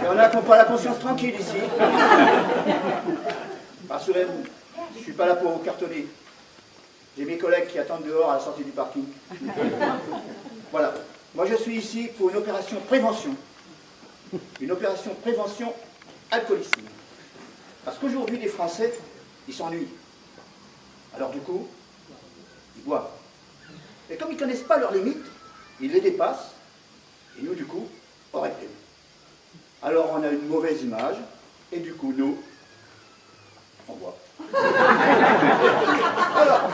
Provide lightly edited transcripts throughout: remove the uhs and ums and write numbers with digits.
Il y en a qui n'ont pas la conscience tranquille ici. Rassurez-vous, je ne suis pas là pour vous cartonner. J'ai mes collègues qui attendent dehors à la sortie du parking. Voilà. Moi, je suis ici pour une opération prévention. Une opération prévention alcoolisme. Parce qu'aujourd'hui, les Français, ils s'ennuient. Alors du coup, ils boivent. Et comme ils ne connaissent pas leurs limites, ils les dépassent. Et nous, du coup, on réprime. Alors on a une mauvaise image. Et du coup, nous, on boit. Alors,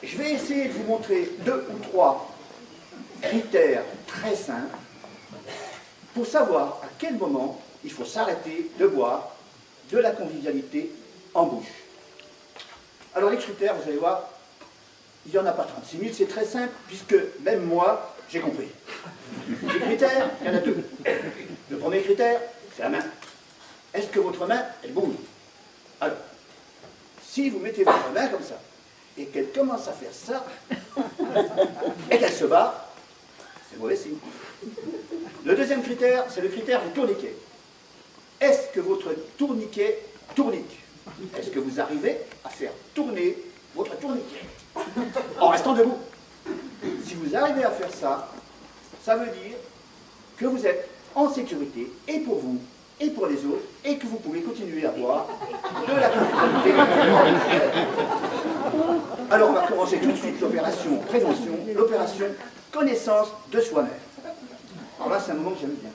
je vais essayer de vous montrer 2 ou 3 critères très simples pour savoir à quel moment il faut s'arrêter de boire de la convivialité en bouche. Alors les critères, vous allez voir, il n'y en a pas 36 000, c'est très simple, puisque même moi, j'ai compris. Les critères, il y en a 2. Le premier critère, c'est la main. Est-ce que votre main, elle bouge? Alors, si vous mettez votre main comme ça, et qu'elle commence à faire ça, et qu'elle se bat, c'est mauvais signe. Le deuxième critère, c'est le critère du tourniquet. Est-ce que votre tourniquet tournique? Est-ce que vous arrivez à faire tourner votre tourniquet en restant debout? Si vous arrivez à faire ça, ça veut dire que vous êtes en sécurité, et pour vous, et pour les autres, et que vous pouvez continuer à boire de la convivialité. Alors on va commencer tout de suite l'opération prévention, l'opération connaissance de soi-même. Alors là, c'est un moment que j'aime bien.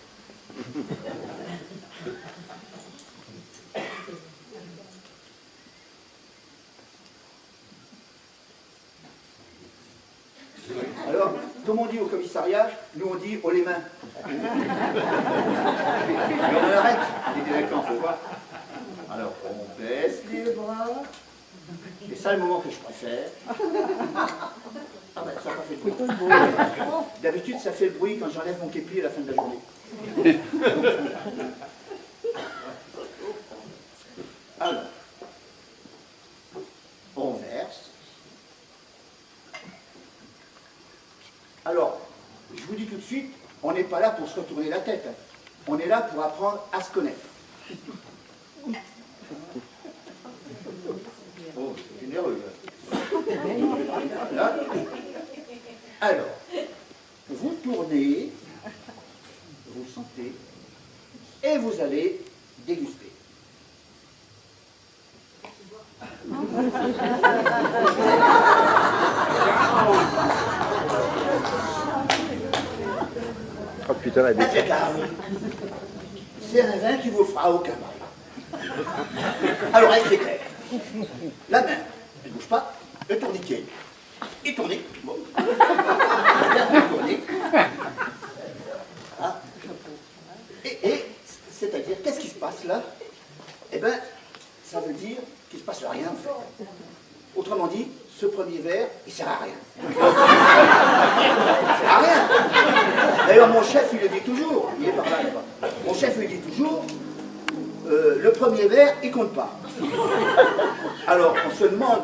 Alors, comme on dit au commissariat, nous on dit « haut les mains ». Mais on arrête, les délinquants, faut voir. Alors, on baisse les bras. C'est ça le moment que je préfère. Ah ben, ça n'a pas fait de bruit. D'habitude, ça fait le bruit quand j'enlève mon képi à la fin de la journée. Alors, on verse. Alors, je vous dis tout de suite, on n'est pas là pour se retourner la tête. On est là pour apprendre à se connaître. Oh, c'est généreux. Là. Alors, vous tournez, vous sentez, et vous allez déguster. Oh putain, la bête. C'est un vin qui vous fera aucun mal. Alors, avec les critères. La main, elle ne bouge pas. Le tourniquet, il tourne. Bon. Il tourne. Ah. Et c'est-à-dire, qu'est-ce qui se passe là? Eh bien, ça veut dire qu'il ne se passe rien en fait. Autrement dit, ce premier verre, il ne sert à rien. Il ne sert à rien. D'ailleurs, mon chef, il le dit toujours, il est par là, là-bas. Mon chef, il dit toujours, le premier verre, il ne compte pas. Alors, on se demande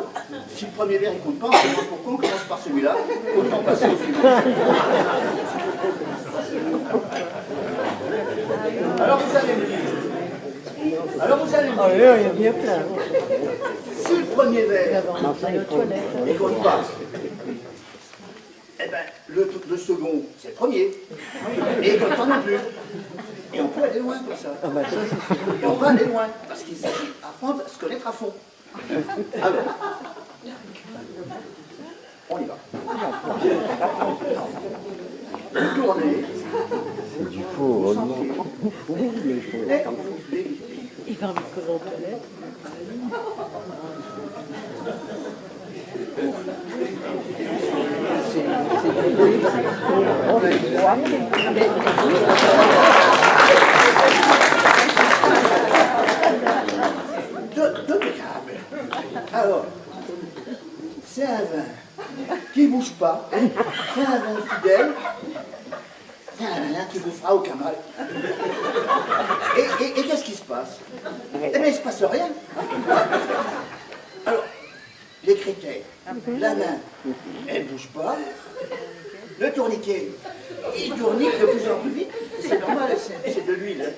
si le premier verre, il ne compte pas, on se demande pourquoi on commence par celui-là, autant passer au suivant. Alors, vous allez me dire, il y a plein. si le premier verre, il ne compte pas, eh bien, le second, c'est le premier, et il ne compte pas non plus. Et on peut aller loin comme ça. Et on peut aller loin, parce qu'il s'agit d'apprendre à se connaître à fond. Alors, on y va. Vous tournez. C'est du faux, Il va me comment aux toilettes. Deux câbles. Alors, c'est un vin qui ne bouge pas, c'est un vin fidèle, c'est un vin qui ne vous fera aucun mal. Et qu'est-ce qui se passe? Eh bien, il ne se passe rien. les critères. La main, elle ne bouge pas. Le tourniquet, il tournique de plus en plus vite. C'est normal, c'est de l'huile.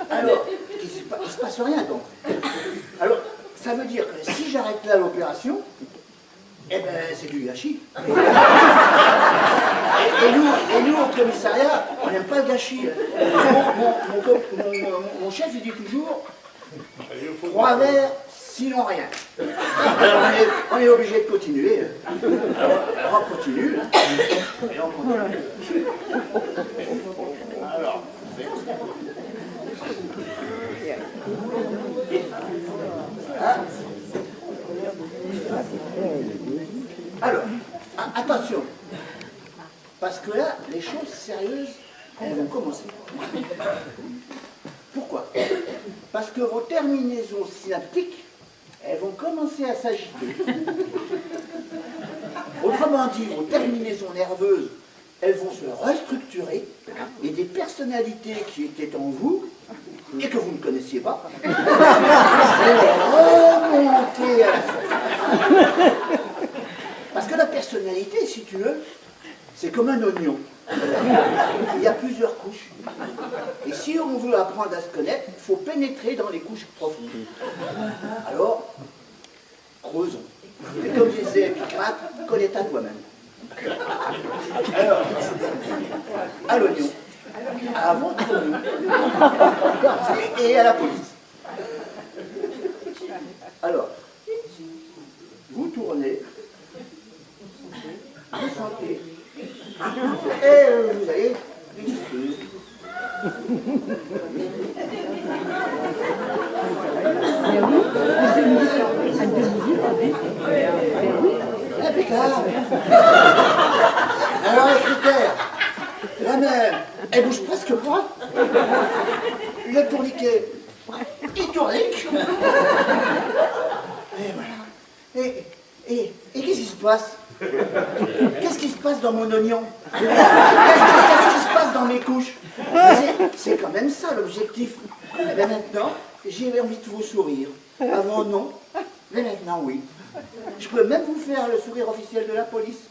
Alors, il ne se passe rien donc. Alors, ça veut dire que si j'arrête là l'opération, eh ben, c'est du gâchis. Et nous, au commissariat, on n'aime pas le gâchis. Mon chef, il dit toujours 3 verres, sinon rien. Alors, on est obligé de continuer. Alors, on continue. Et on continue. Alors, alors, attention, parce que là, les choses sérieuses, elles vont commencer. Pourquoi? Parce que vos terminaisons synaptiques, elles vont commencer à s'agiter. Autrement dit, vos terminaisons nerveuses, elles vont se restructurer, et des personnalités qui étaient en vous, et que vous ne connaissiez pas, vont remonter à la surface. Parce que la personnalité, si tu veux, c'est comme un oignon. Il y a plusieurs couches. Et si on veut apprendre à se connaître, il faut pénétrer dans les couches profondes. Alors, creusons. Et comme disait Épicrate, connais-toi toi-même. Alors, à l'oignon, à votre oignon, et à la police. Alors, vous tournez, vous sentez, et vous allez discuter. Impeccable. Alors les critères, la main, elle bouge presque pas. Le tourniquet, il tournique. Et voilà. Et qu'est-ce qui se passe? Qu'est-ce qui se passe dans mon oignon? Qu'est-ce qui se passe dans mes couches? C'est quand même ça l'objectif. Et bien maintenant, j'ai envie de vous sourire. Avant non, mais maintenant oui. Je peux même vous faire le sourire officiel de la police.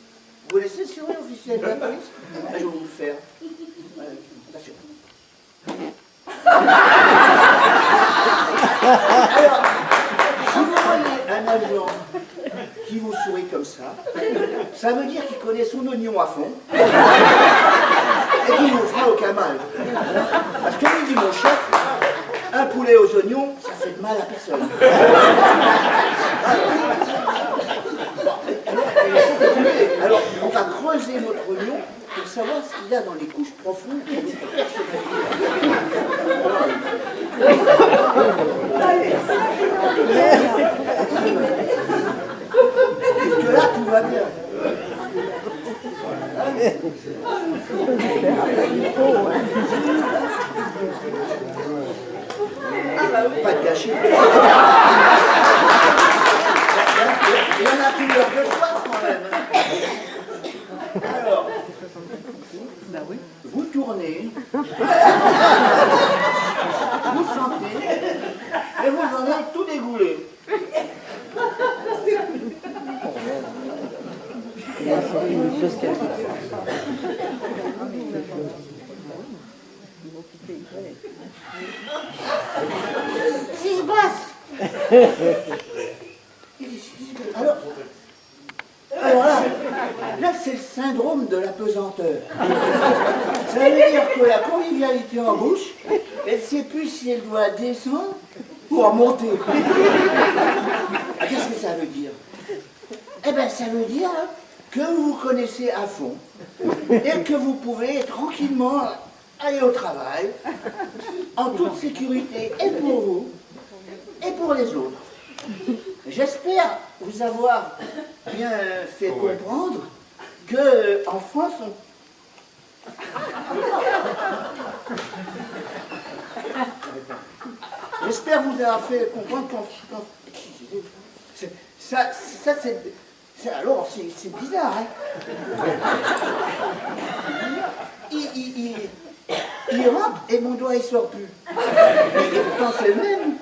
Vous connaissez le sourire officiel de la police? Je vais vous le faire. Attention. Alors, si vous voyez un agent qui vous sourit comme ça veut dire qu'il connaît son oignon à fond et qu'il ne vous fera aucun mal. Parce que lui dit mon chef, un poulet aux oignons, ça fait de mal à personne. Alors, on va creuser notre oignon pour savoir ce qu'il y a dans les couches profondes de notre personnalité. Jusque-là, tout va bien. Pas de gâchis. Il y en a plusieurs de soif quand même. Alors, vous tournez, vous sentez, et vous en avez tout dégoulé. Qu'est-ce qui se passe? Alors là c'est le syndrome de la pesanteur. Ça veut dire que la convivialité en bouche, elle ne sait plus si elle doit descendre ou remonter. Qu'est-ce que ça veut dire? Eh bien, ça veut dire que vous vous connaissez à fond et que vous pouvez tranquillement aller au travail en toute sécurité, et pour vous et pour les autres. J'espère vous avoir bien fait comprendre qu'en France, j'espère vous avoir fait comprendre qu'en ça c'est alors c'est bizarre, hein. Il rentre et mon doigt il sort plus. Et pourtant c'est le même.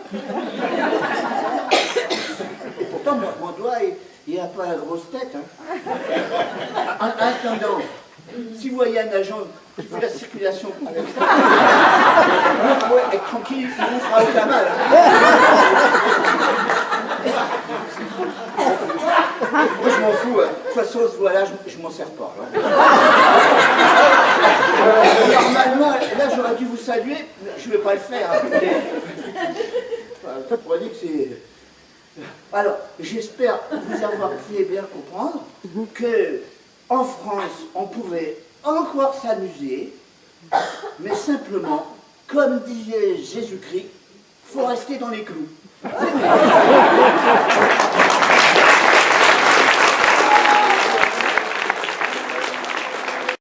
pourtant, mon doigt, il n'a pas la grosse tête. Hein. En attendant, si vous voyez un agent qui fait la circulation avec ça, vous pouvez être tranquille, il ne vous fera aucun mal. Moi, je m'en fous. Hein. De toute façon, ce doigt-là, je m'en sers pas. Normalement, là, j'aurais dû vous saluer, mais je ne vais pas le faire. Hein. Ça pourrait dire que c'est... Alors, j'espère vous avoir fait bien comprendre que en France, on pouvait encore s'amuser, mais simplement, comme disait Jésus-Christ, il faut rester dans les clous.